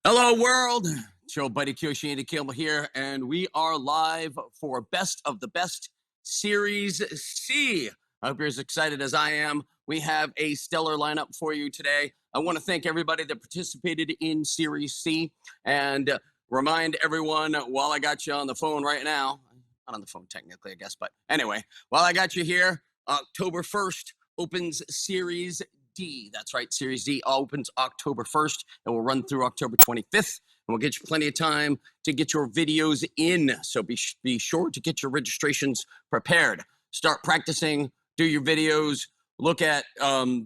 Hello, world. It's your buddy Kyoshi Andy Campbell here, and we are live for Best of the Best Series C. I hope you're as excited as I am. We have a stellar lineup for you today. I want to thank everybody that participated in Series C and remind everyone while I got you on the phone right now, not on the phone technically, I guess, but anyway, while I got you here, October 1st opens Series D. That's right. Series D opens October 1st and will run through October 25th. And we'll get you plenty of time to get your videos in. So be sure to get your registrations prepared. Start practicing, do your videos, look at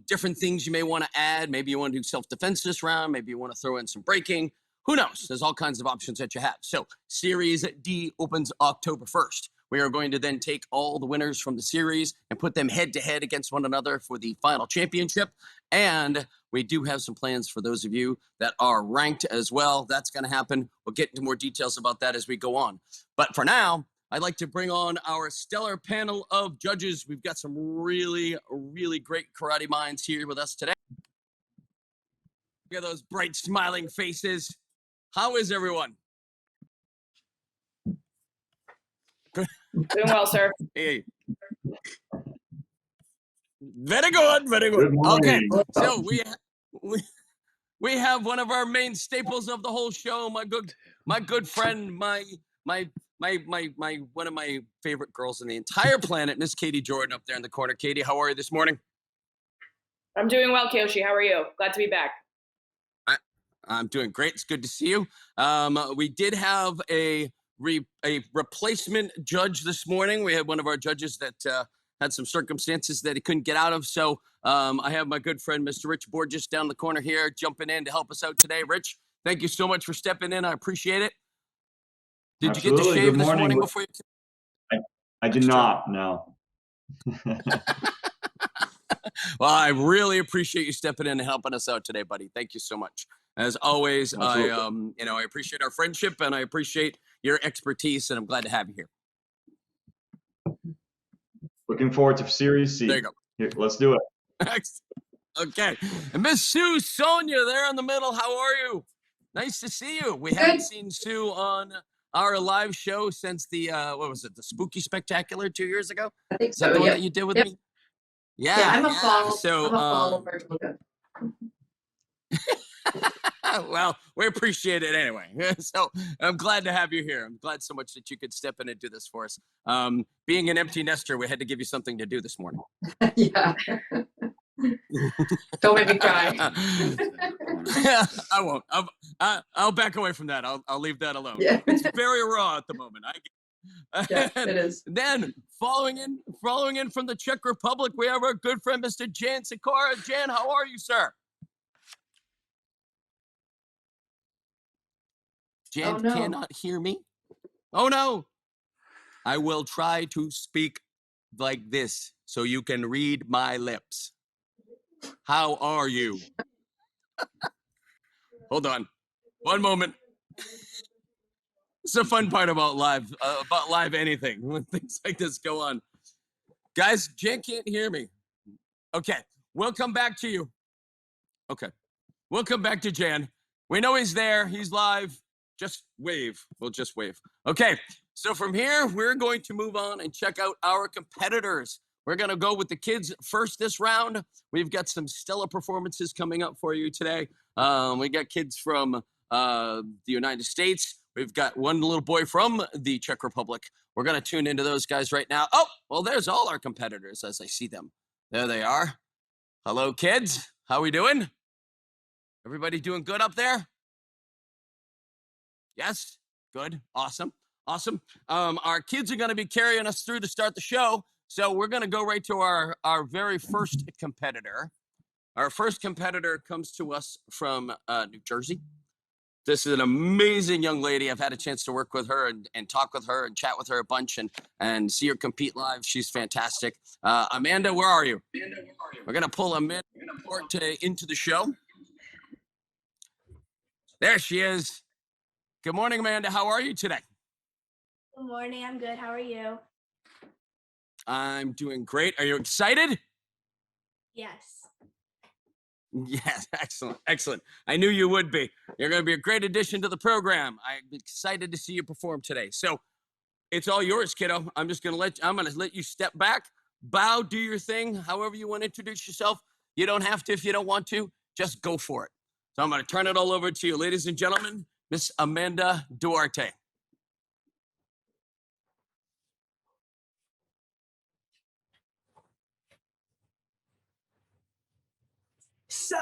different things you may want to add. Maybe you want to do self-defense this round. Maybe you want to throw in some braking. Who knows? There's all kinds of options that you have. So Series D opens October 1st. We are going to then take all the winners from the series and put them head-to-head against one another for the final championship. And we do have some plans for those of you that are ranked as well. That's going to happen. We'll get into more details about that as we go on. But for now, I'd like to bring on our stellar panel of judges. We've got some really, really great karate minds here with us today. Look at those bright, smiling faces. How is everyone? Doing well, sir. Hey. Very good, very good. Okay, so we have one of our main staples of the whole show. My good friend, my one of my favorite girls on the entire planet, Miss Katie Jordan, up there in the corner. Katie, how are you this morning? I'm doing well, Kyoshi. How are you? Glad to be back. I'm doing great. It's good to see you. We did have a replacement judge this morning. We had one of our judges that had some circumstances that he couldn't get out of. So I have my good friend, Mr. Rich Borges, down the corner here, jumping in to help us out today. Rich, thank you so much for stepping in. I appreciate it. Did Absolutely. You get to shave this morning before you? I did not, no. Well, I really appreciate you stepping in and helping us out today, buddy. Thank you so much. As always, I appreciate our friendship and I appreciate your expertise, and I'm glad to have you here. Looking forward to Series C. There you go. Here, let's do it. Okay. And Miss Sue Sonia there in the middle, how are you? Nice to see you. We haven't seen Sue on our live show since the, what was it, the Spooky Spectacular 2 years ago? I think Is that so, the one yep. that you did with Yep. me? Yeah, I'm a follow. So, I'm a follower. well, we appreciate it anyway. So I'm glad to have you here. I'm glad so much that you could step in and do this for us. Being an empty nester, we had to give you something to do this morning. Yeah. Don't make me cry. I won't. I'll back away from that. I'll leave that alone. Yeah. It's very raw at the moment. Yeah, it is. Then following in from the Czech Republic, we have our good friend, Mr. Jan Sikora. Jan, how are you, sir? Jan cannot hear me. Oh no. I will try to speak like this so you can read my lips. How are you? Hold on. One moment. It's the fun part about live anything when things like this go on. Guys, Jan can't hear me. Okay, we'll come back to you. Okay, we'll come back to Jan. We know he's there. He's live. Just wave. We'll just wave. Okay, so from here, we're going to move on and check out our competitors. We're going to go with the kids first this round. We've got some stellar performances coming up for you today. We got kids from the United States. We've got one little boy from the Czech Republic. We're going to tune into those guys right now. Oh, well, there's all our competitors as I see them. There they are. Hello, kids. How we doing? Everybody doing good up there? Yes? Good. Awesome. Awesome. Our kids are going to be carrying us through to start the show. So we're going to go right to our very first competitor. Our first competitor comes to us from New Jersey. This is an amazing young lady. I've had a chance to work with her and talk with her and chat with her a bunch and see her compete live. She's fantastic. Amanda, where are you? We're going to pull Amanda into the show. There she is. Good morning, Amanda. How are you today? Good morning. I'm good. How are you? I'm doing great. Are you excited? Yes. Yes, excellent, excellent. I knew you would be. You're going to be a great addition to the program. I'm excited to see you perform today. So it's all yours, kiddo. I'm going to let you step back, bow, do your thing, however you want to introduce yourself. You don't have to if you don't want to. Just go for it. So I'm going to turn it all over to you, ladies and gentlemen. Miss Amanda Duarte. So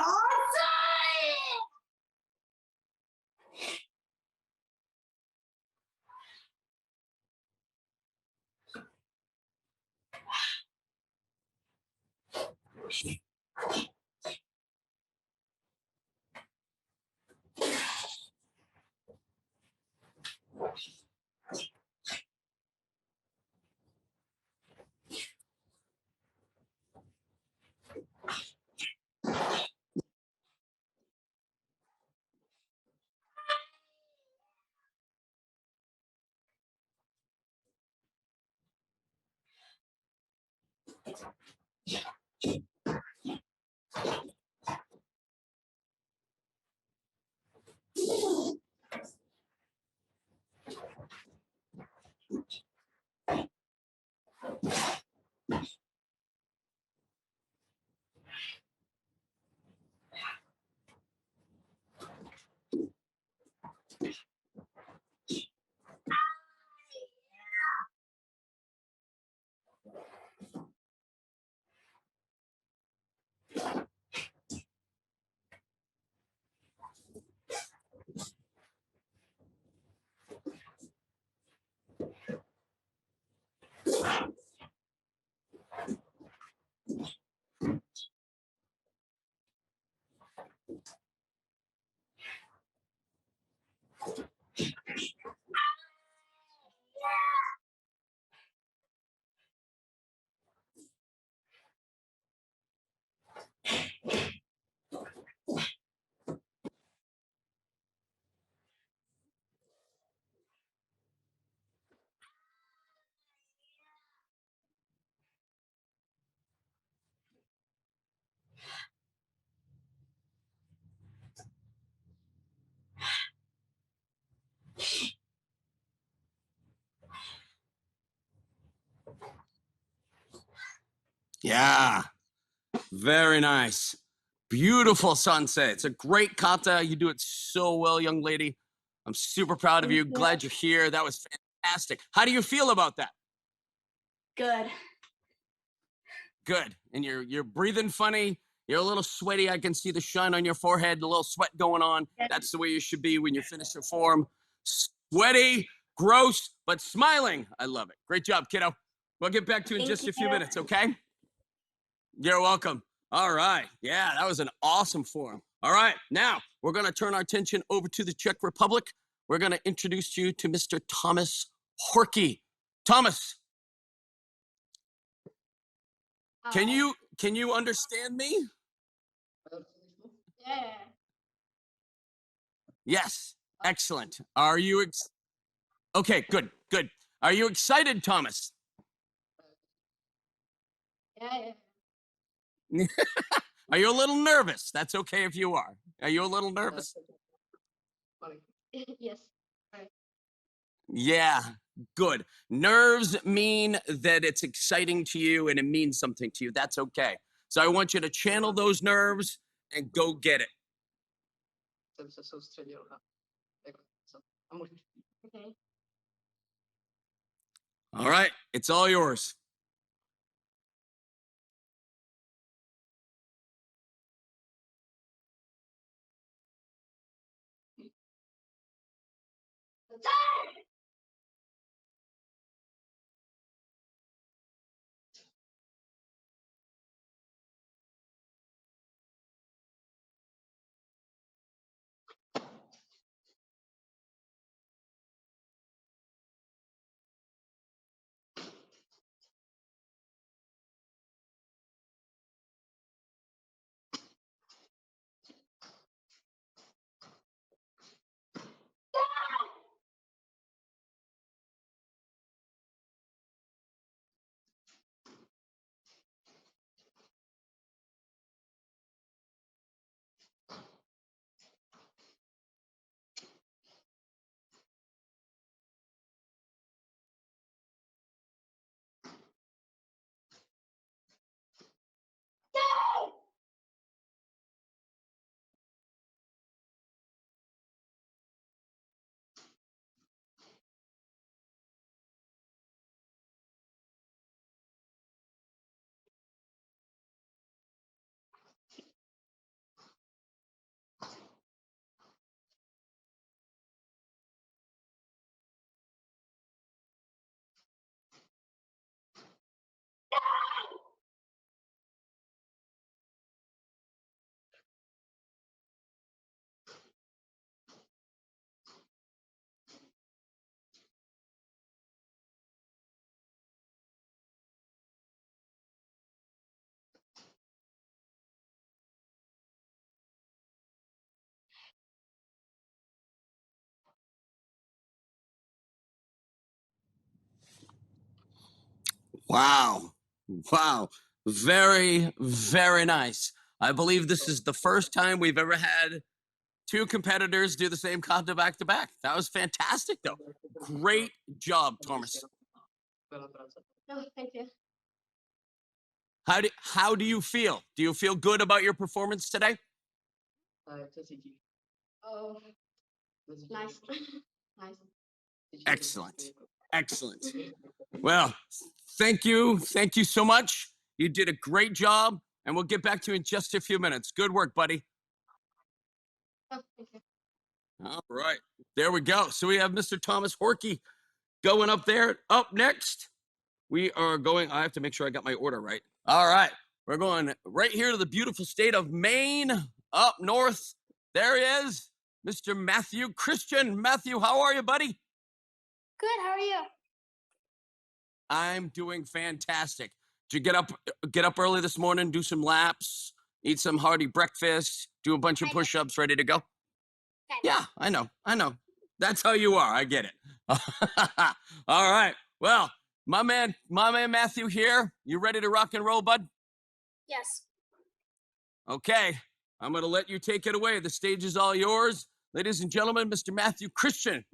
Yeah, very nice. Beautiful sunset. It's a great kata. You do it so well, young lady. I'm super proud of Thank you. you. Glad you're here. That was fantastic. How do you feel about that? good. Good. And you're breathing funny. You're a little sweaty. I can see the shine on your forehead, a little sweat going on. Yeah. That's the way you should be when you finish your form. Sweaty, gross, but smiling. I love it. Great job, kiddo. We'll get back to you in Thank just a few you. minutes, okay? You're welcome. All right. Yeah, that was an awesome form. All right. Now we're going to turn our attention over to the Czech Republic. We're going to introduce you to Mr. Thomas Horky. Thomas, can you understand me? Yeah. Yes. Excellent. Are you okay, good. Good. Are you excited, Thomas? Yeah. Are you a little nervous? That's okay if you are. Are you a little nervous? Yes. Yeah, good. Nerves mean that it's exciting to you and it means something to you. That's okay. So I want you to channel those nerves and go get it. Okay. All right, it's all yours. Wow. Wow. Very, very nice. I believe this is the first time we've ever had two competitors do the same kata back to back. That was fantastic, though. Great job, Thomas. Oh, thank you. How do you feel? Do you feel good about your performance today? Oh, nice. Nice. Excellent. Excellent. Well, thank you. Thank you so much. You did a great job, and we'll get back to you in just a few minutes. Good work, buddy. Oh, thank you. All right. There we go. So we have Mr. Thomas Horkey going up there. Up next, we are going. I have to make sure I got my order right. All right. We're going right here to the beautiful state of Maine, up north. There he is, Mr. Matthew Christian. Matthew, how are you, buddy? Good. How are you? I'm doing fantastic. Did you get up early this morning, do some laps, eat some hearty breakfast, do a bunch of Kinda. push-ups, ready to go? Kinda. Yeah, I know. That's how you are. I get it. All right. Well, my man Matthew here. You ready to rock and roll, bud? Yes. Okay. I'm going to let you take it away. The stage is all yours. Ladies and gentlemen, Mr. Matthew Christian.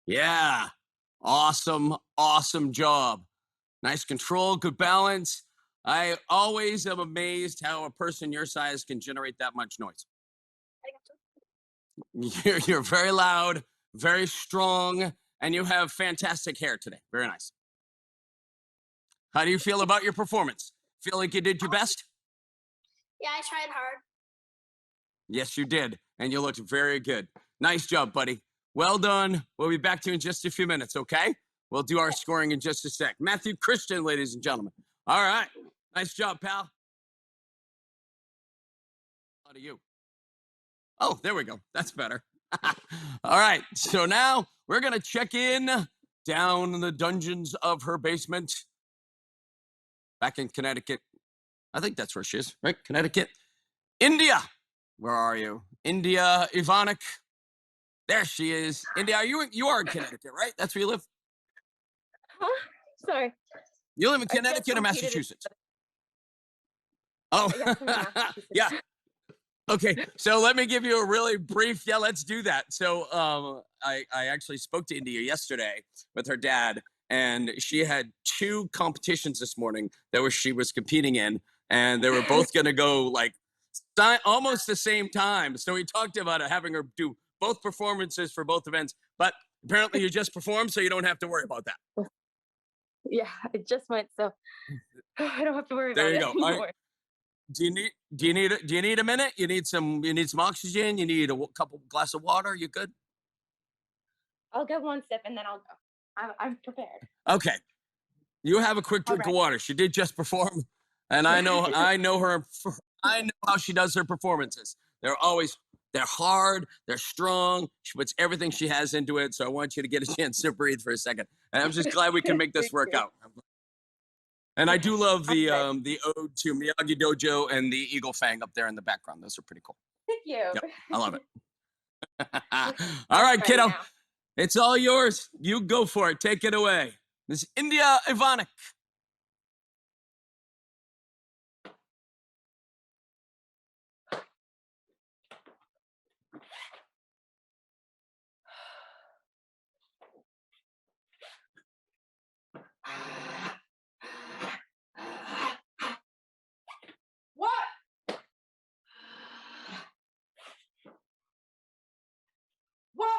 Yeah. Awesome job. Nice control, good balance. I always am amazed how a person your size can generate that much noise. You're very loud, very strong, and you have fantastic hair today. Very nice. How do you feel about your performance? Feel like you did your best? Yeah, I tried hard. Yes, you did. And you looked very good. Nice job, buddy. Well done. We'll be back to you in just a few minutes, okay? We'll do our scoring in just a sec. Matthew Christian, ladies and gentlemen. All right. Nice job, pal. How do you? Oh, there we go. That's better. All right. So now we're going to check in down in the dungeons of her basement back in Connecticut. I think that's where she is, right? Connecticut. India. Where are you? India Ivanik. There she is. India, you are in Connecticut, right? That's where you live? Huh? Sorry. You live in I just Connecticut or repeated it, Massachusetts? Oh, Yes, I'm in Massachusetts. yeah. Okay, so let me give you a really brief. Yeah, let's do that. So, I actually spoke to India yesterday with her dad, and she had two competitions this morning that she was competing in, and they were both going to go like almost the same time. So we talked about having her do both performances for both events, but apparently you just performed, so you don't have to worry about that. Yeah, I just went, so I don't have to worry There about you it go. All right. anymore. Do you need a minute? You need some oxygen. You need a couple glass of water. You good? I'll get one sip and then I'll go. I'm prepared. Okay. You have a quick All drink of right. water. She did just perform, and I know her. I know how she does her performances. They're hard. They're strong. She puts everything she has into it. So I want you to get a chance to breathe for a second. And I'm just glad we can make this Thank work you. out. And I do love Okay. the ode to Miyagi Dojo and the Eagle Fang up there in the background. Those are pretty cool. Thank you. Yep, I love it. All right, kiddo. Now. It's all yours. You go for it. Take it away. Miss India Ivanek. What? What?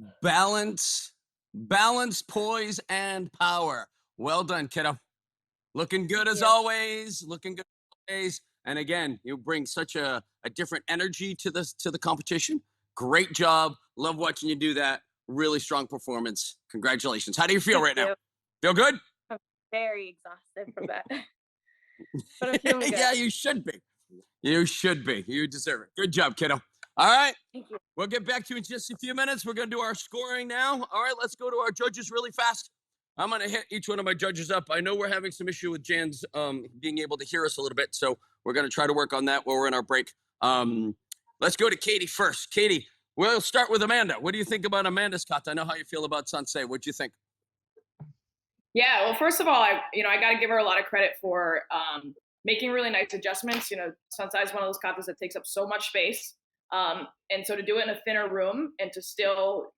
Balance, poise, and power. Well done, kiddo. Looking good as you. always. Looking good as always. And again, you bring such a different energy to the competition. Great job. Love watching you do that. Really strong performance. Congratulations. How do you feel right now? Feel good? I'm very exhausted from that. But I'm feeling good. Yeah, you should be. You should be. You deserve it. Good job, kiddo. All right. Thank you. We'll get back to you in just a few minutes. We're going to do our scoring now. All right, let's go to our judges really fast. I'm going to hit each one of my judges up. I know we're having some issue with Jan's being able to hear us a little bit, so we're going to try to work on that while we're in our break. Let's go to Katie first. Katie, we'll start with Amanda. What do you think about Amanda's kata? I know how you feel about Sansei. What do you think? Yeah, well, first of all, I got to give her a lot of credit for making really nice adjustments. Sansai is one of those katas that takes up so much space. And so to do it in a thinner room and to still,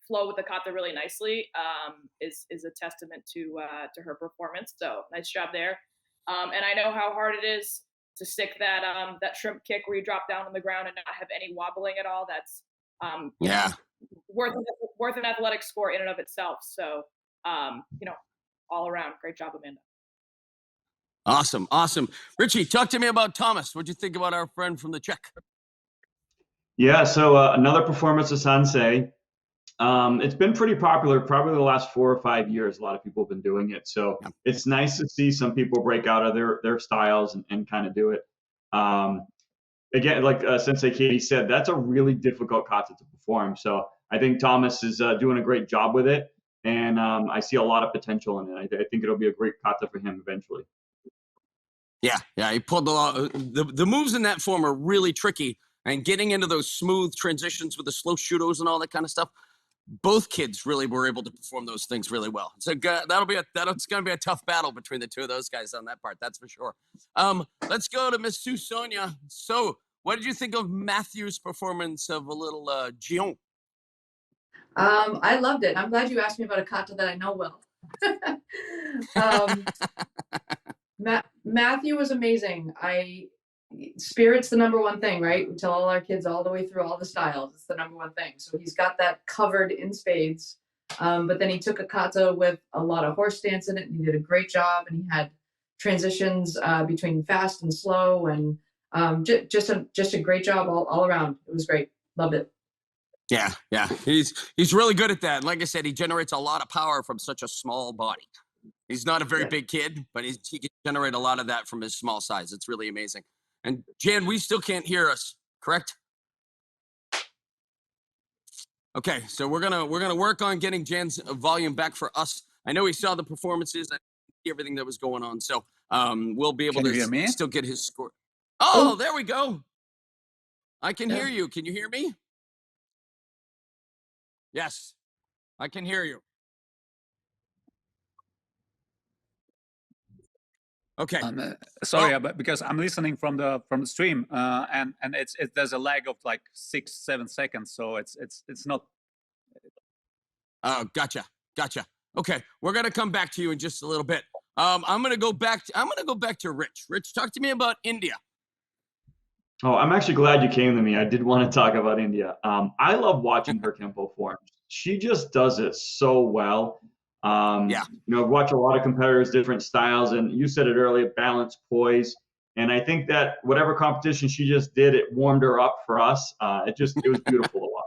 flow with the kata really nicely is a testament to her performance. So nice job there. And I know how hard it is to stick that shrimp kick where you drop down on the ground and not have any wobbling at all. That's worth an athletic score in and of itself. So all around, great job, Amanda. Awesome. Richie, talk to me about Thomas. What'd you think about our friend from the Czech? Yeah, so another performance of Sansei. It's been pretty popular probably the last 4 or 5 years. A lot of people have been doing it. So it's nice to see some people break out of their styles and kind of do it. Again, like Sensei Katie said, that's a really difficult kata to perform. So I think Thomas is doing a great job with it. And I see a lot of potential in it. I think it'll be a great kata for him eventually. Yeah, he pulled a lot. The moves in that form are really tricky. And getting into those smooth transitions with the slow shudos and all that kind of stuff, both kids really were able to perform those things really well. So that's going to be a tough battle between the two of those guys on that part. That's for sure. Let's go to Miss Sue Sonia. So, what did you think of Matthew's performance of a little Gion? I loved it. I'm glad you asked me about a kata that I know well. Matthew was amazing. Spirit's the number one thing, right? We tell all our kids all the way through all the styles. It's the number one thing. So he's got that covered in spades. But then he took a kata with a lot of horse stance in it, and he did a great job. And he had transitions between fast and slow, and just a great job all around. It was great. Loved it. Yeah. He's really good at that. Like I said, he generates a lot of power from such a small body. He's not a very big kid, but he can generate a lot of that from his small size. It's really amazing. And Jan, we still can't hear us, correct? Okay, so we're gonna work on getting Jan's volume back for us. I know he saw the performances and everything that was going on, so we'll be able to still get his score. Oh, there we go. I can hear you. Can you hear me? Yes, I can hear you. Okay. Sorry, but because I'm listening from the stream, and there's a lag of like 6-7 seconds, so it's not. Oh, gotcha. Okay, we're gonna come back to you in just a little bit. I'm gonna go back to Rich. Rich, talk to me about India. Oh, I'm actually glad you came to me. I did want to talk about India. I love watching her Kempo forms. She just does it so well. You know, I've watched a lot of competitors, different styles, and you said it earlier, balance, poise. And I think that whatever competition she just did, it warmed her up for us. It was beautiful to watch.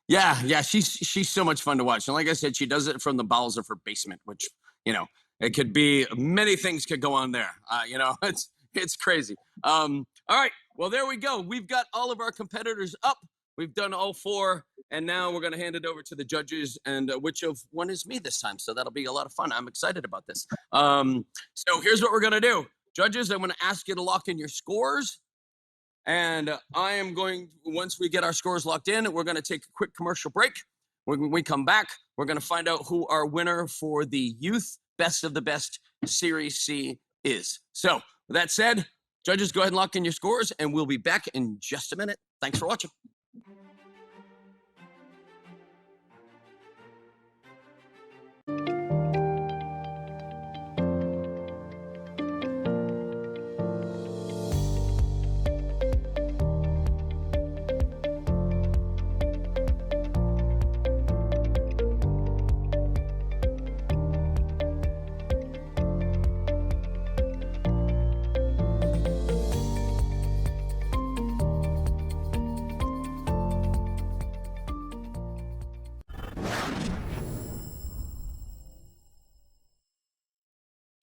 Yeah, she's so much fun to watch. And like I said, she does it from the bowels of her basement, which, you know, it could be many things could go on there. You know, it's crazy. All right, well, there we go. We've got all of our competitors up. We've done all 4, and now we're going to hand it over to the judges, and which of one is me this time. So that'll be a lot of fun. I'm excited about this. So here's what we're going to do. Judges, I'm going to ask you to lock in your scores. And I am going, once we get our scores locked in, we're going to take a quick commercial break. When we come back, we're going to find out who our winner for the Youth Best of the Best Series C is. So with that said, judges, go ahead and lock in your scores, and we'll be back in just a minute. Thanks for watching.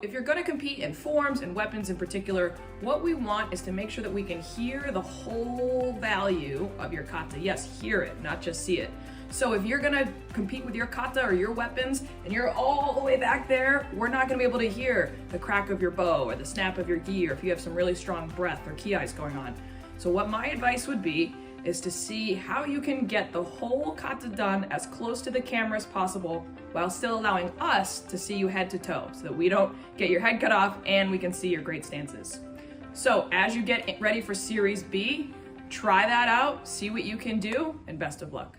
If you're going to compete in forms and weapons in particular, what we want is to make sure that we can hear the whole value of your kata. Yes, hear it, not just see it. So if you're going to compete with your kata or your weapons and you're all the way back there, we're not going to be able to hear the crack of your bow or the snap of your gi, or if you have some really strong breath or ki-eyes going on. So what my advice would be is to see how you can get the whole kata done as close to the camera as possible while still allowing us to see you head to toe so that we don't get your head cut off and we can see your great stances. So as you get ready for Series B, try that out, see what you can do, and best of luck.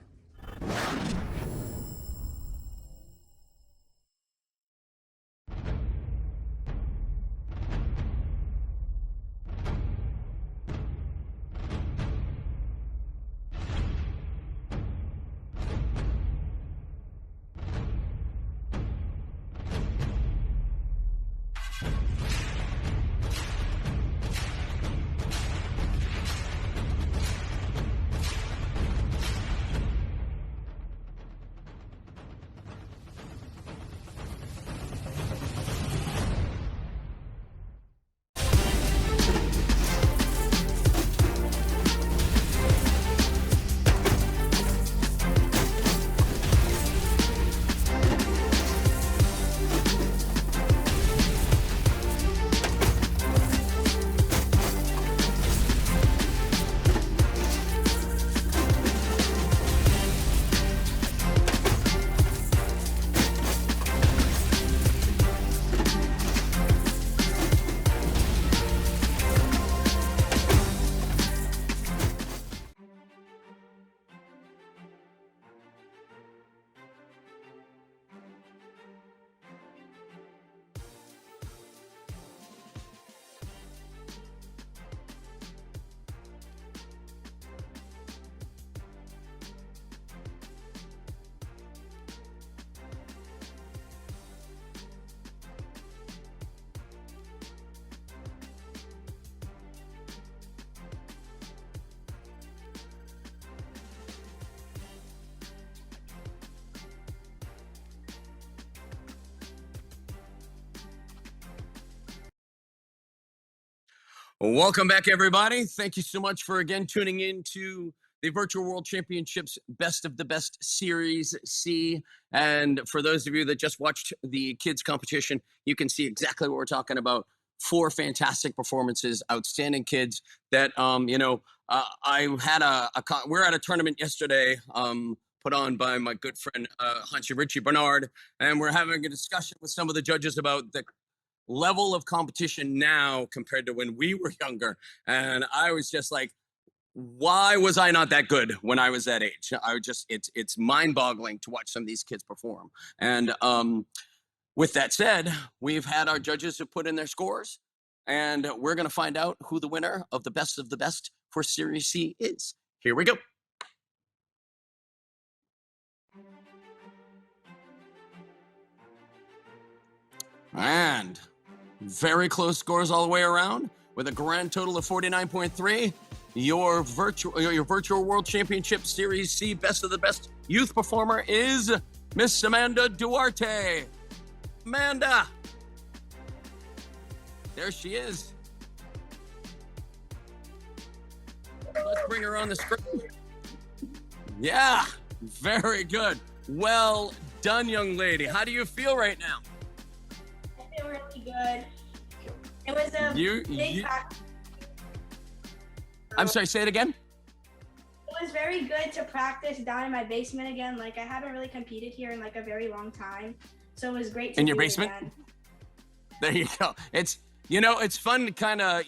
Welcome back, everybody. Thank you so much for again tuning in to the Virtual World Championships Best of the Best Series C. And for those of you that just watched the kids competition, you can see exactly what we're talking about. 4 fantastic performances, outstanding kids that, I had we're at a tournament yesterday, put on by my good friend, Hanshi Richie Bernard. And we're having a discussion with some of the judges about the level of competition now compared to when we were younger. And I was just like, why was I not that good when I was that age? It's mind-boggling to watch some of these kids perform. And with that said, we've had our judges who put in their scores, and we're going to find out who the winner of the best for Series C is. Here we go. And very close scores all the way around with a grand total of 49.3. Your virtual world championship Series C best of the best youth performer is Miss Amanda Duarte. Amanda, there she is. Let's bring her on the screen. Yeah, very good. Well done, young lady. How do you feel right now? I feel really good. It was a big practice. I'm sorry, say it again. It was very good to practice down in my basement again. Like, I haven't really competed here in like a very long time. So it was great to in your do it basement? again. There you go. It's fun to kind of,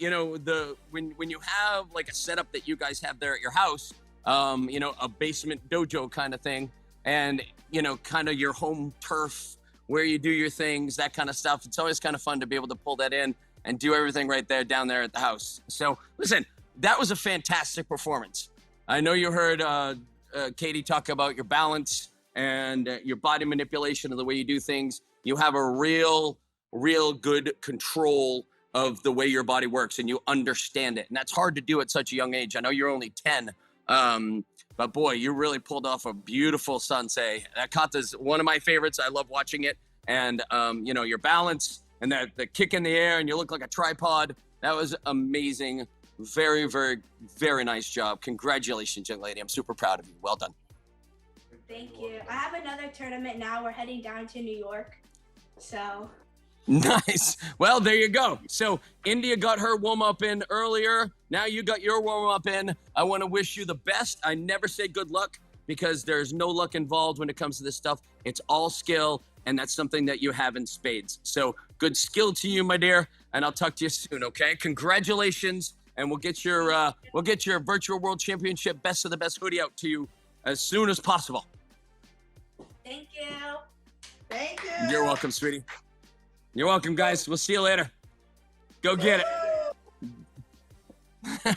when you have like a setup that you guys have there at your house, a basement dojo kind of thing, and, kind of your home turf where you do your things, that kind of stuff. It's always kind of fun to be able to pull that in and do everything right there down there at the house. So listen, that was a fantastic performance. I know you heard Katie talk about your balance and your body manipulation and the way you do things. You have a real good control of the way your body works, and you understand it. And that's hard to do at such a young age. I know you're only 10, but boy, you really pulled off a beautiful sensei. That kata's one of my favorites. I love watching it. And, your balance and the kick in the air, and you look like a tripod. That was amazing. Very, very, very nice job. Congratulations, young lady. I'm super proud of you. Well done. Thank you. I have another tournament now. We're heading down to New York. So. Nice. Well, there you go. So India got her warm-up in earlier. Now you got your warm-up in. I want to wish you the best. I never say good luck because there's no luck involved when it comes to this stuff. It's all skill, and that's something that you have in spades. So good skill to you, my dear, and I'll talk to you soon, okay? Congratulations, and we'll get your Virtual World Championship Best of the Best hoodie out to you as soon as possible. Thank you. Thank you. You're welcome, sweetie. You're welcome, guys. We'll see you later. Go get it.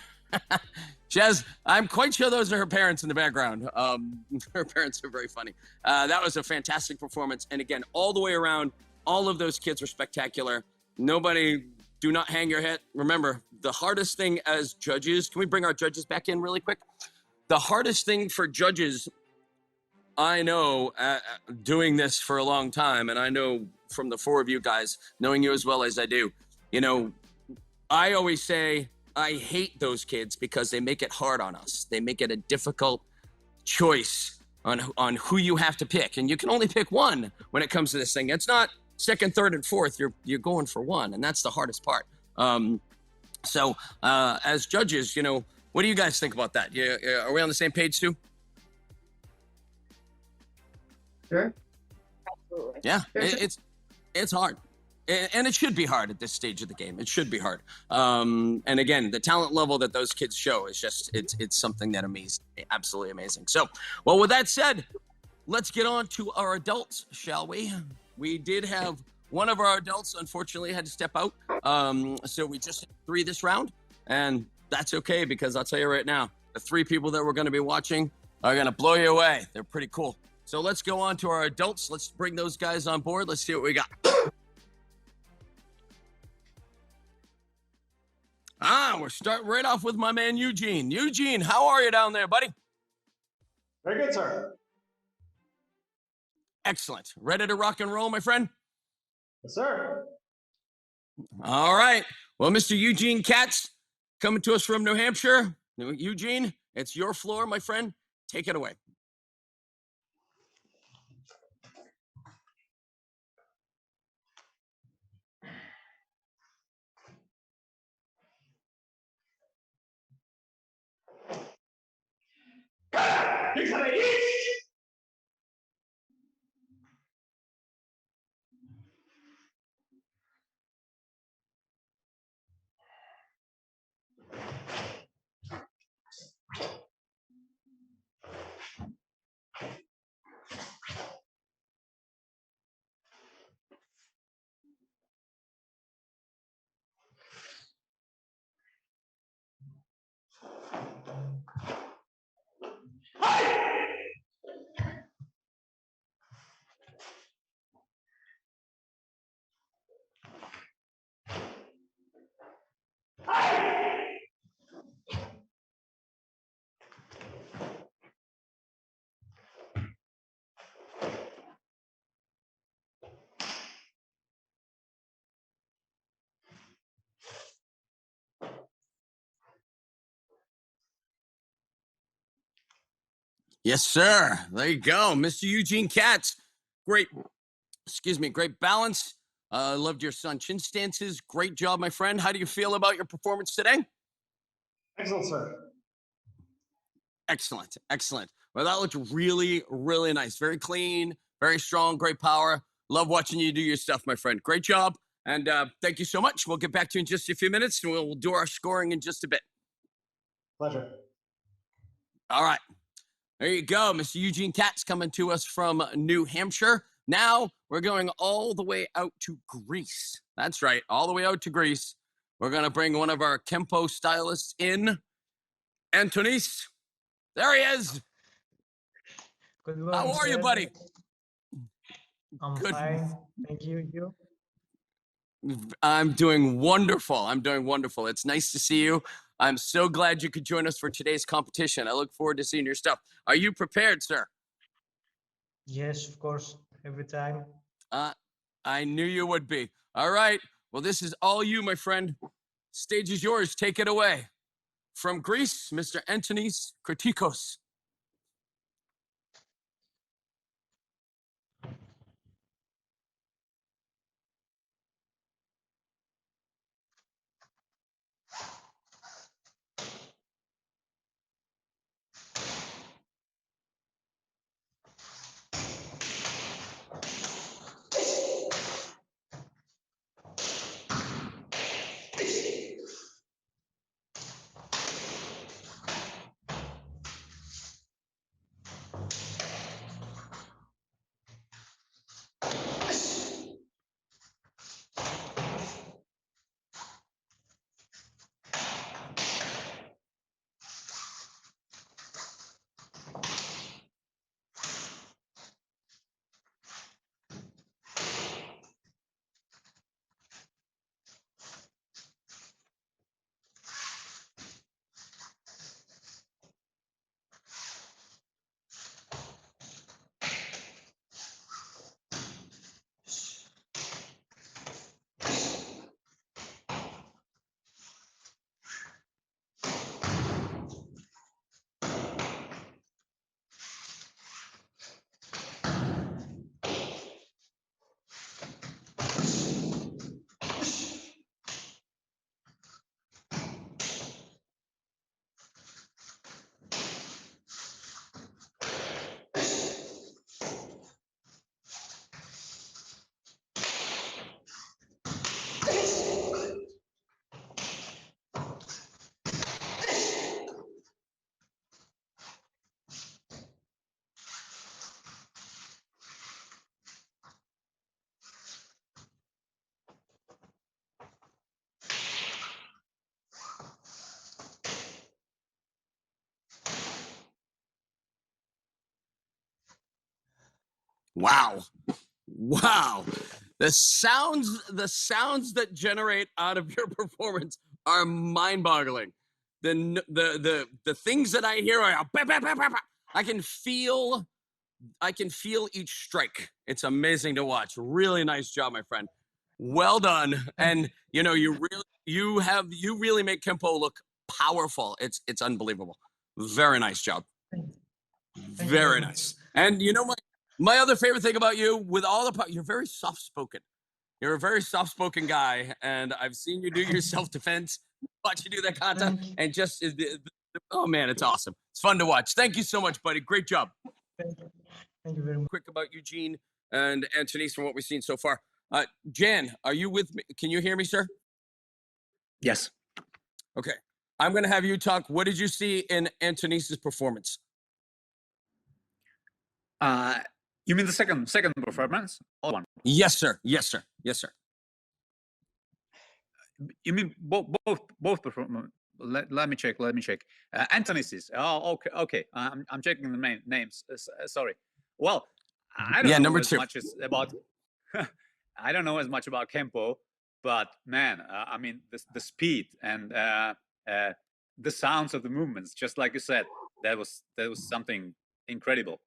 Jez, I'm quite sure those are her parents in the background. Her parents are very funny. That was a fantastic performance. And again, all the way around, all of those kids were spectacular. Do not hang your head. Remember, the hardest thing as judges, can we bring our judges back in really quick? The hardest thing for judges, I know, doing this for a long time, and I know from the 4 of you guys, knowing you as well as I do, I always say I hate those kids because they make it hard on us. They make it a difficult choice on who you have to pick, and you can only pick one when it comes to this thing. It's not second, third, and fourth. You're going for one, and that's the hardest part. So as judges, what do you guys think about that? Are we on the same page too? Sure. Absolutely. Yeah, Sure. it's hard, and it should be hard at this stage of the game. It should be hard. And again, the talent level that those kids show is just it's something that absolutely amazing. So, well, with that said, let's get on to our adults, shall we? We did have one of our adults, unfortunately, had to step out. So we just had 3 this round, and that's okay because I'll tell you right now, the 3 people that we're going to be watching are going to blow you away. They're pretty cool. So let's go on to our adults. Let's bring those guys on board. Let's see what we got. We're starting right off with my man, Eugene. Eugene, how are you down there, buddy? Very good, sir. Excellent. Ready to rock and roll, my friend? Yes, sir. All right. Well, Mr. Eugene Katz, coming to us from New Hampshire. Eugene, it's your floor, my friend. Take it away. Yes, sir. There you go, Mr. Eugene Katz. Great, great balance. Loved your Sun chin stances. Great job, my friend. How do you feel about your performance today? Excellent, sir. Excellent, excellent. Well, that looked really, really nice. Very clean, very strong, great power. Love watching you do your stuff, my friend. Great job. And thank you so much. We'll get back to you in just a few minutes, and we'll do our scoring in just a bit. Pleasure. All right. There you go. Mr. Eugene Katz coming to us from New Hampshire. Now we're going all the way out to Greece. That's right, all the way out to Greece. We're going to bring one of our Kempo stylists in. Antonis, there he is. Good morning, How are you, sir. buddy? I'm Good. fine. Thank you. You? I'm doing wonderful. I'm doing wonderful. It's nice to see you. I'm so glad you could join us for today's competition. I look forward to seeing your stuff. Are you prepared, sir? Yes, of course. Every time. I knew you would be. All right. Well, this is all you, my friend. Stage is yours. Take it away. From Greece, Mr. Antonis Kritikos. Wow. Wow. The sounds that generate out of your performance are mind-boggling. The things that I hear are I can feel each strike. It's amazing to watch. Really nice job, my friend. Well done. And you really make Kempo look powerful. It's unbelievable. Very nice job. Thank you Very very nice. And you know my other favorite thing about you, with all the you're very soft spoken. You're a very soft spoken guy, and I've seen you do your self defense. Watch you do that content, Thank you. and just oh man, it's awesome. It's fun to watch. Thank you so much, buddy. Great job. Thank you. Thank you very much. Quick about Eugene and Anthony's from what we've seen so far. Jan, are you with me? Can you hear me, sir? Yes. Okay. I'm going to have you talk. What did you see in Antonice's performance? You mean the second performance? Or one? Yes, sir. Yes, sir. Yes, sir. You mean both performance? Let me check. Anthony's. Oh, okay. I'm checking the names. Sorry. Well, I don't Yeah, know number as two. much as about. I don't know as much about Kempo, but man, I mean the speed and the sounds of the movements, just like you said, that was something incredible.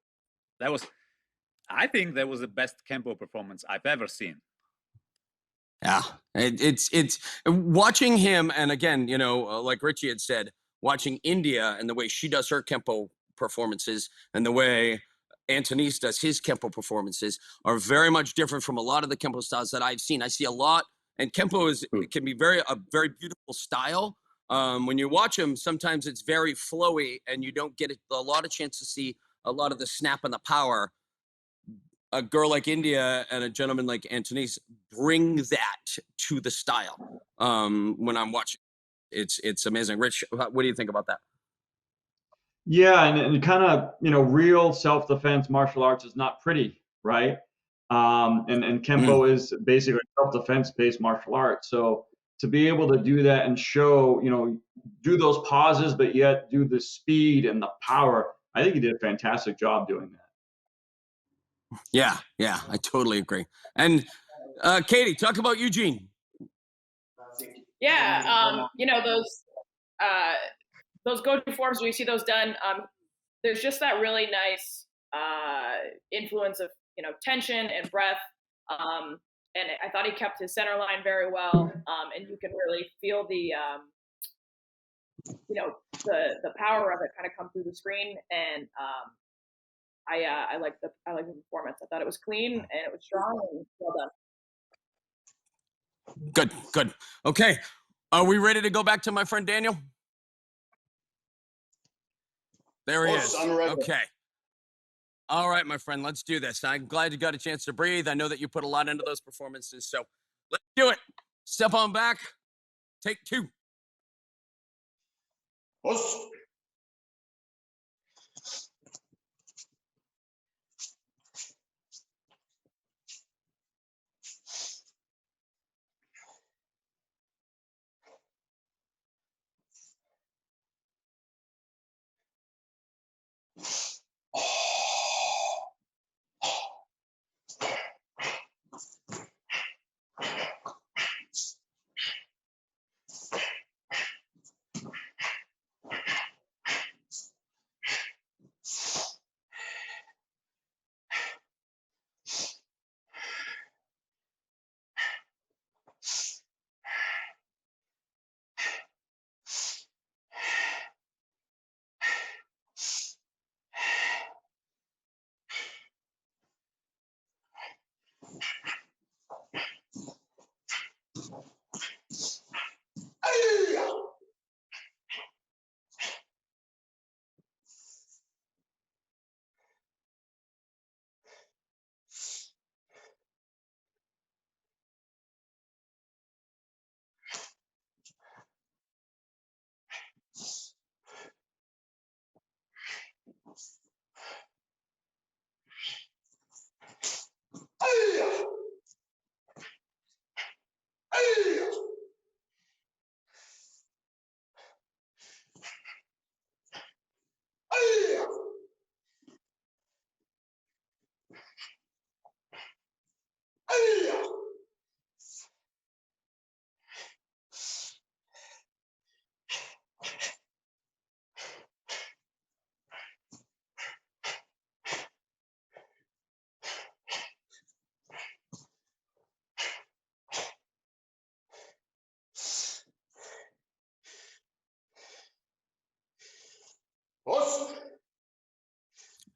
I think that was the best Kempo performance I've ever seen. Yeah, it's watching him, and again, you know, like Richie had said, watching India and the way she does her Kempo performances and the way Antonice does his Kempo performances are very much different from a lot of the Kempo styles that I've seen. I see a lot, and Kempo can be a very beautiful style. When you watch him, sometimes it's very flowy, and you don't get a lot of chance to see a lot of the snap and the power. A girl like India and a gentleman like Antonice bring that to the style. When I'm watching, it's amazing. Rich, what do you think about that? Yeah, and kind of, you know, real self-defense martial arts is not pretty, right? And Kempo is basically self-defense based martial arts. So to be able to do that and show, you know, do those pauses, but yet do the speed and the power, I think he did a fantastic job doing that. Yeah, I totally agree. And Katie, talk about Eugene. Yeah, you know, those go-to forms, when you see those done, there's just that really nice influence of, you know, tension and breath. And I thought he kept his center line very well. And you can really feel the, you know, the power of it kind of come through the screen. And I like the performance. I thought it was clean and it was strong and well done. Good. Okay, are we ready to go back to my friend Daniel? There he is. I'm ready. Okay. All right, my friend, let's do this. I'm glad you got a chance to breathe. I know that you put a lot into those performances, so let's do it. Step on back. Take two. Us.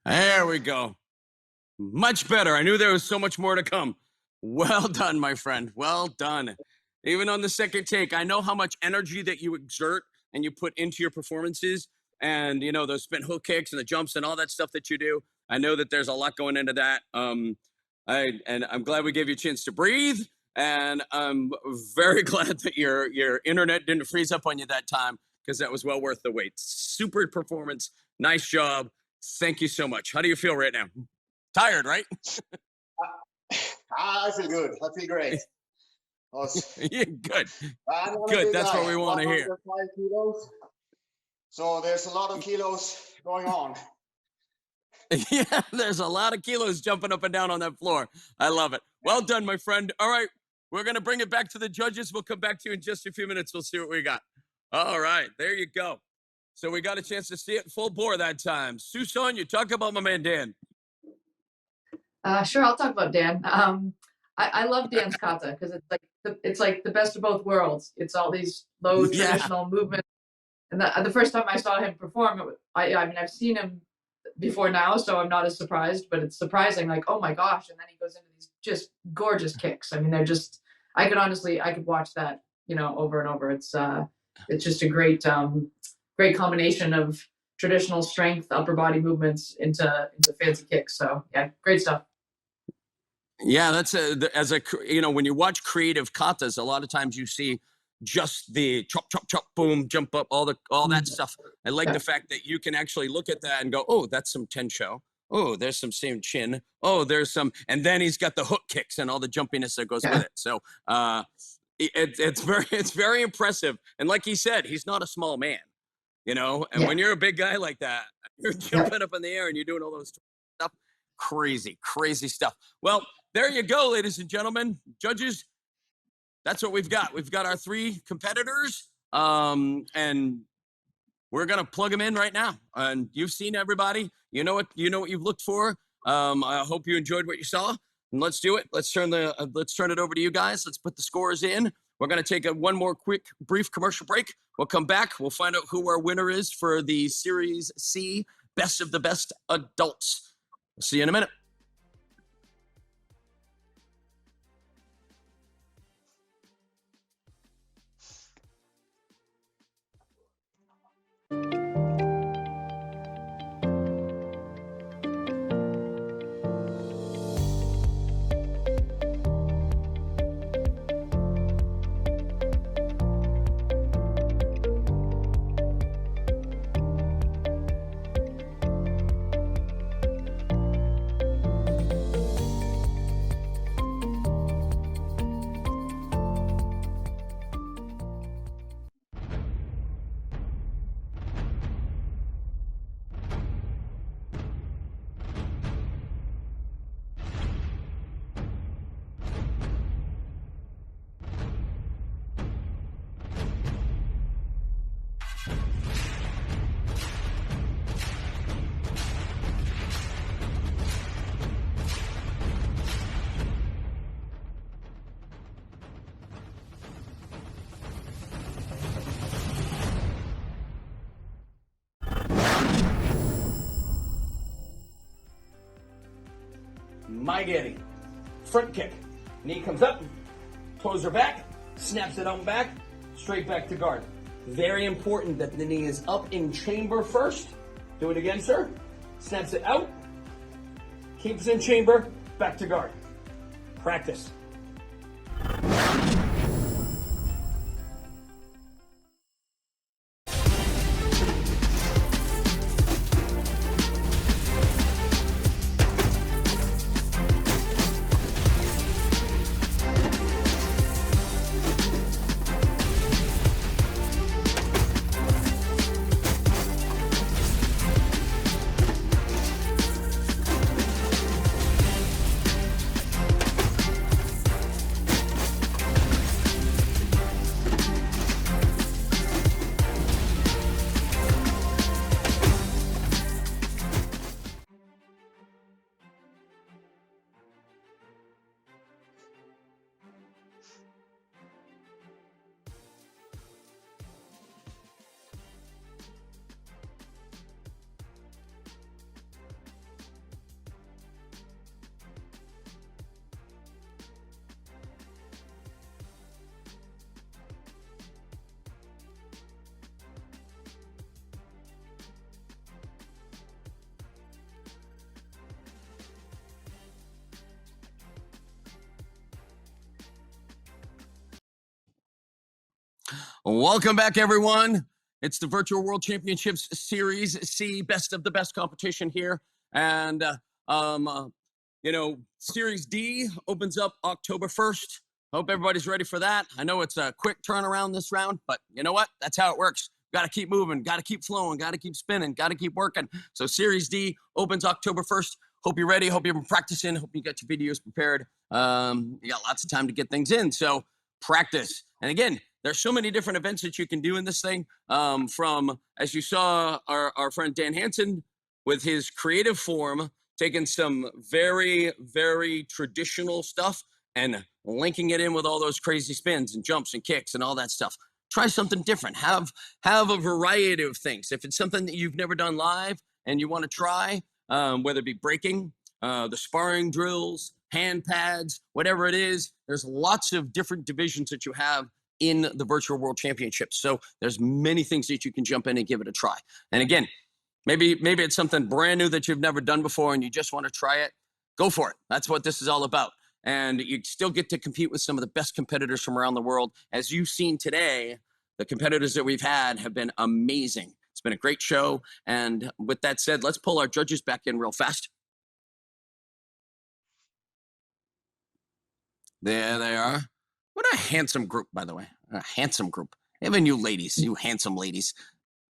There we go. Much better. I knew there was so much more to come. Well done, my friend. Well done. Even on the second take, I know how much energy that you exert and you put into your performances, and you know those spin hook kicks and the jumps and all that stuff that you do. I know that there's a lot going into that. I'm glad we gave you a chance to breathe, and I'm very glad that your internet didn't freeze up on you that time, because that was well worth the wait. Super performance. Nice job. Thank you so much. How do you feel right now? Tired, right? I feel good. I feel great. Yeah, good. I'm not a Good. big That's guy, what we want to hear. 105 kilos. So there's a lot of kilos going on. Yeah, there's a lot of kilos jumping up and down on that floor. I love it. Well done, my friend. All right, we're going to bring it back to the judges. We'll come back to you in just a few minutes. We'll see what we got. All right, there you go. So we got a chance to see it full bore that time. Susan, you talk about my man Dan. Sure, I'll talk about Dan. I love Dan's kata because it's like the best of both worlds. It's all these low traditional movements. And the first time I saw him perform, I mean, I've seen him before now, so I'm not as surprised, but it's surprising, like, oh my gosh. And then he goes into these just gorgeous kicks. I mean, they're just, I could watch that, you know, over and over. It's just a great combination of traditional strength, upper body movements into fancy kicks. So yeah, great stuff. Yeah, that's you know, when you watch creative katas, a lot of times you see just the chop, chop, chop, boom, jump up, all that stuff. I like the fact that you can actually look at that and go, oh, that's some tensho. Oh, there's some same chin. Oh, there's some, and then he's got the hook kicks and all the jumpiness that goes with it. So it's very impressive. And like he said, he's not a small man, you know. And when you're a big guy like that, you're jumping up in the air and you're doing all those stuff. Crazy stuff. Well, there you go, ladies and gentlemen, judges. That's what we've got. We've got our three competitors, and we're gonna plug them in right now. And you've seen everybody. You know what you've looked for. I hope you enjoyed what you saw. And let's do it. Let's turn it over to you guys. Let's put the scores in. We're gonna take one more brief commercial break. We'll come back. We'll find out who our winner is for the Series C Best of the Best Adults. We'll see you in a minute. Getting front kick, knee comes up, toes are back, snaps it on back, straight back to guard. Very important that the knee is up in chamber first. Do it again, sir. Snaps it out, keeps in chamber, back to guard. Practice. Welcome back, everyone. It's the Virtual World Championships Series C, best of the best competition here. And, Series D opens up October 1st. Hope everybody's ready for that. I know it's a quick turnaround this round, but you know what? That's how it works. Got to keep moving, got to keep flowing, got to keep spinning, got to keep working. So Series D opens October 1st. Hope you're ready. Hope you've been practicing. Hope you got your videos prepared. You got lots of time to get things in. So practice. And again, there's so many different events that you can do in this thing. From, as you saw, our friend Dan Hansen with his creative form, taking some very, very traditional stuff and linking it in with all those crazy spins and jumps and kicks and all that stuff. Try something different. Have a variety of things. If it's something that you've never done live and you want to try, whether it be breaking, the sparring drills, hand pads, whatever it is, there's lots of different divisions that you have in the Virtual World Championships. So there's many things that you can jump in and give it a try. And again, maybe it's something brand new that you've never done before and you just want to try it. Go for it. That's what this is all about. And you still get to compete with some of the best competitors from around the world. As you've seen today, the competitors that we've had have been amazing. It's been a great show. And with that said, let's pull our judges back in real fast. There they are. What a handsome group, by the way. A handsome group. Even you ladies, you handsome ladies.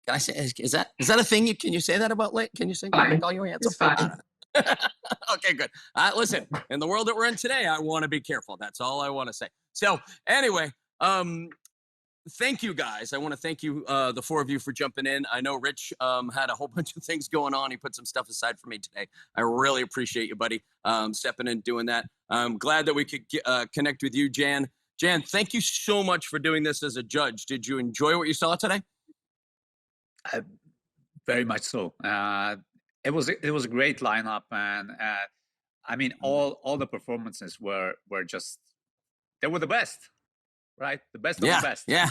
Can I say, is that a thing? Can you say that about Can you say, can I call you handsome? It's fine. Okay, good. Listen, in the world that we're in today, I want to be careful. That's all I want to say. So anyway, thank you guys. I want to thank you, the four of you, for jumping in. I know Rich had a whole bunch of things going on. He put some stuff aside for me today. I really appreciate you, buddy, stepping in, doing that. I'm glad that we could connect with you, Jan. Jan, thank you so much for doing this as a judge. Did you enjoy what you saw today? Very much so. It was a great lineup, and I mean, all the performances were just, they were the best, right? The best of the best. Yeah,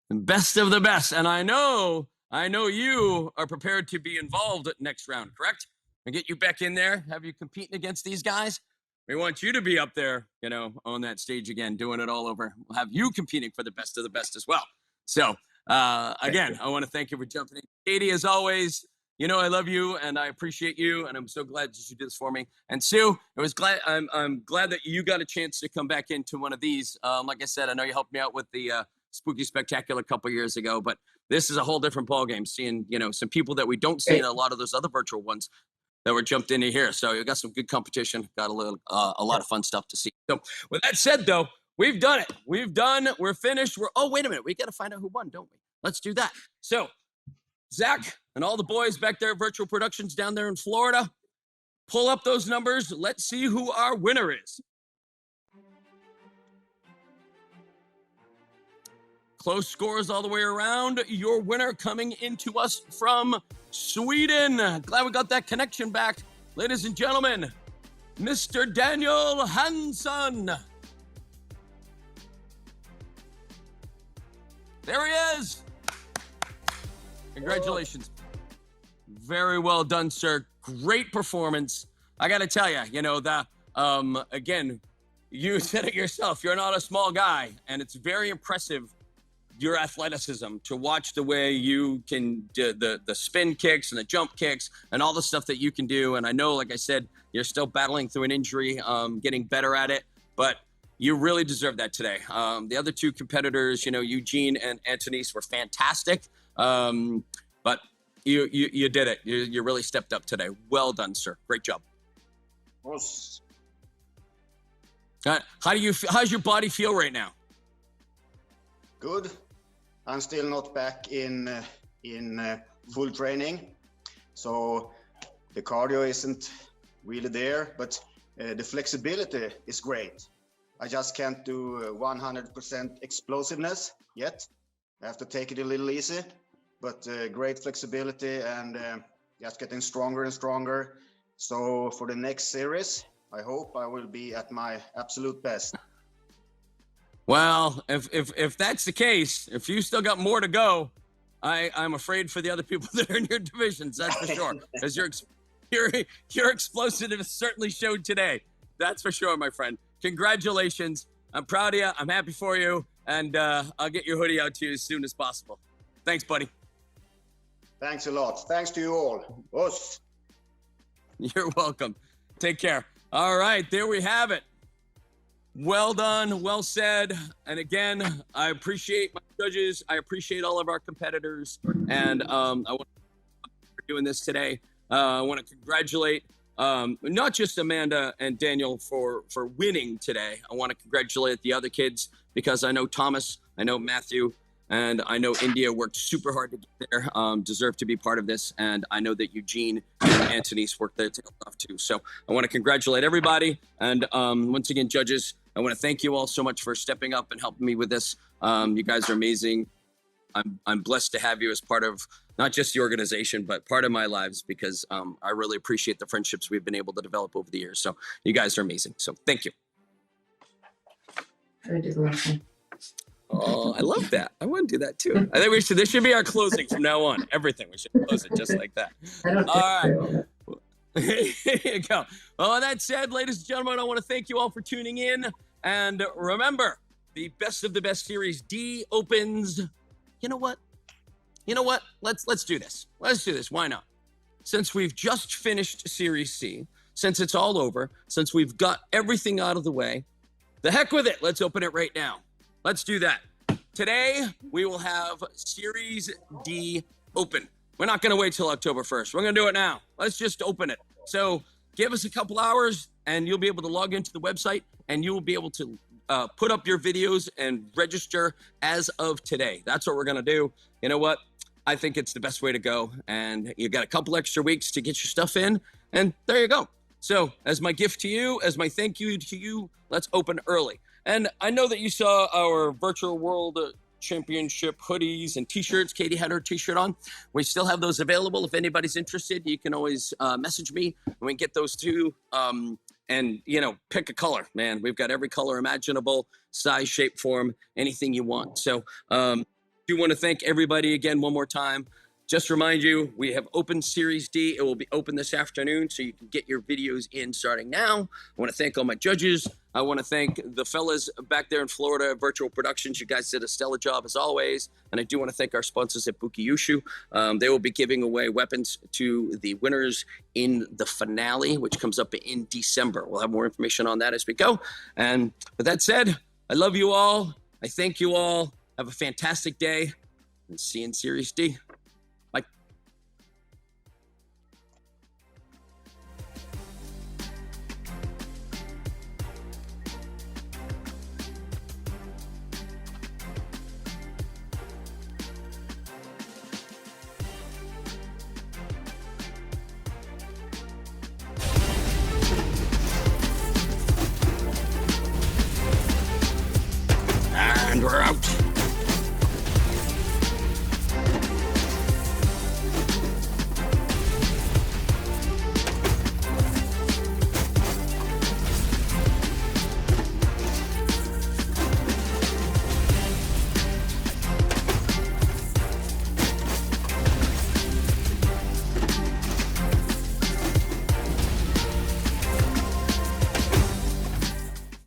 best of the best. And I know you are prepared to be involved at next round, correct? And get you back in there, have you competing against these guys. We want you to be up there, on that stage again, doing it all over. We'll have you competing for the best of the best as well. So again, I want to thank you for jumping in. Katie, as always, I love you and I appreciate you, and I'm so glad that you did this for me. And Sue, I'm glad that you got a chance to come back into one of these. Like I said, I know you helped me out with the Spooky Spectacular a couple years ago, but this is a whole different ballgame. Seeing some people that we don't see in a lot of those other virtual ones that were jumped into here. So you got some good competition. Got a lot of fun stuff to see. So with that said, though, we've done it. We're finished. Oh, wait a minute. We got to find out who won, don't we? Let's do that. So Zach and all the boys back there at Virtual Productions down there in Florida, pull up those numbers. Let's see who our winner is. Close scores all the way around. Your winner coming into us from Sweden. Glad we got that connection back. Ladies and gentlemen, Mr. Daniel Hansson. There he is. Congratulations. Very well done, sir. Great performance. I got to tell you, again, you said it yourself. You're not a small guy, and it's very impressive, your athleticism, to watch the way you can do the spin kicks and the jump kicks and all the stuff that you can do. And I know, like I said, you're still battling through an injury, getting better at it, but you really deserve that today. The other two competitors, Eugene and Antonise, were fantastic. But you did it. You really stepped up today. Well done, sir. Great job. How's your body feel right now? Good. I'm still not back in full training, so the cardio isn't really there, but the flexibility is great. I just can't do 100% explosiveness yet. I have to take it a little easy, but great flexibility and just getting stronger and stronger. So for the next series, I hope I will be at my absolute best. Well, if that's the case, if you still got more to go, I'm afraid for the other people that are in your divisions, that's for sure. Because your explosiveness certainly showed today. That's for sure, my friend. Congratulations. I'm proud of you. I'm happy for you. and I'll get your hoodie out to you as soon as possible. Thanks, buddy. Thanks a lot. Thanks to you all. Us. You're welcome. Take care. All right, there we have it. Well done, well said. And again, I appreciate my judges. I appreciate all of our competitors. And I want to for doing this today. I want to congratulate not just Amanda and Daniel for winning today. I want to congratulate the other kids because I know Thomas, I know Matthew, and I know India worked super hard to get there, deserve to be part of this. And I know that Eugene and Anthony's worked their tails off too. So I want to congratulate everybody. And once again, judges, I want to thank you all so much for stepping up and helping me with this. You guys are amazing. I'm blessed to have you as part of not just the organization, but part of my lives because I really appreciate the friendships we've been able to develop over the years. So you guys are amazing. So thank you. I do the last one. Oh, I love that. I want to do that too. I think this should be our closing from now on. Everything. We should close it just like that. All right. Here you go. Well, with that said, ladies and gentlemen, I want to thank you all for tuning in. And remember, the Best of the Best Series D opens. You know what? Let's do this. Let's do this. Why not? Since we've just finished Series C, since it's all over, since we've got everything out of the way, the heck with it. Let's open it right now. Let's do that. Today, we will have Series D open. We're not going to wait till October 1st. We're going to do it now. Let's just open it. So give us a couple hours and you'll be able to log into the website and you'll be able to put up your videos and register as of today. That's what we're going to do. You know what? I think it's the best way to go. And you got a couple extra weeks to get your stuff in. And there you go. So as my gift to you, as my thank you to you, let's open early. And I know that you saw our Virtual World Championship hoodies and t-shirts. Katie had her t-shirt on. We still have those available. If anybody's interested, you can always message me and we can get those too. And, you know, pick a color, man. We've got every color imaginable, size, shape, form, anything you want. So do want to thank everybody again one more time. Just remind you, we have open Series D. It will be open this afternoon, so you can get your videos in starting now. I want to thank all my judges. I want to thank the fellas back there in Florida, Virtual Productions. You guys did a stellar job as always. And I do want to thank our sponsors at Bukiyushu. They will be giving away weapons to the winners in the finale, which comes up in December. We'll have more information on that as we go. And with that said, I love you all. I thank you all. Have a fantastic day and see you in Series D. Bye. And we're out.